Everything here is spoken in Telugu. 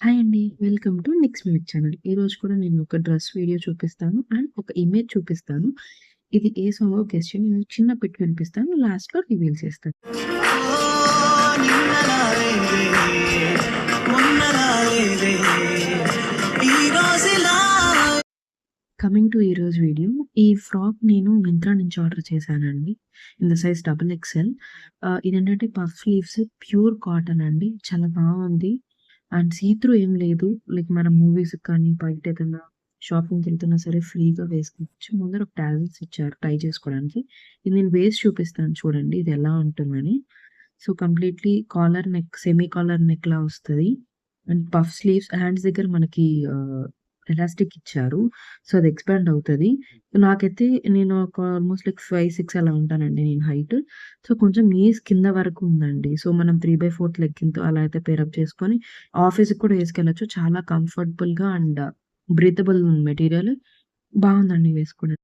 హాయ్ అండి. Welcome to nix music channel. ఈరోజు కూడా నేను ఒక డ్రెస్ వీడియో చూపిస్తాను అండ్ ఒక ఇమేజ్ చూపిస్తాను. ఇది ఏ సాంగో గెస్ చేయండి. నేను చిన్న బిట్ వినిపిస్తాను. లాస్ట్‌లో రివీల్ చేస్తాను. కమింగ్ టు ఈరోజు వీడియో. ఈ ఫ్రాక్ నేను మింత్రా నుంచి ఆర్డర్ చేశానండి. In the size double XL. ఇదేంటంటే పఫ్ స్లీవ్స్ ప్యూర్ కాటన్ అండి. చాలా బాగుంది. అండ్ సీ త్రూ ఏం లేదు. లైక్ మనం మూవీస్‌కి కానీ, బయట ఏదైనా షాపింగ్‌కెళ్తున్నా సరే ఫ్రీగా వేసుకోవచ్చు. ముందర ఒక టాసెల్స్ ఇచ్చారు టై చేసుకోవడానికి. ఇది నేను వేసి చూపిస్తాను చూడండి ఇది ఎలా ఉంటుందని. So, completely collar neck, semi collar నెక్‌లా వస్తది. అండ్ పఫ్ స్లీవ్స్ హ్యాండ్స్ దగ్గర మనకి ఎలాస్టిక్ ఇచ్చారు. సో, అది ఎక్స్‌పాండ్ అవుతది. నాకైతే నేను ఒక ఆల్‌మోస్ట్ లైక్ 5, 6 అలా ఉంటానండి నేను హైట్. సో, కొంచెం నీస్ కింద వరకు ఉందండి. సో, మనం 3/4 లెగ్గింగ్‌తో అలా అయితే పేరప్ చేసుకొని ఆఫీస్‌కి కూడా వేసుకెళ్ళొచ్చు. చాలా కంఫర్టబుల్‌గా అండ్ బ్రీతబుల్ మెటీరియల్. బావుందండి వేసుకోవడానికి.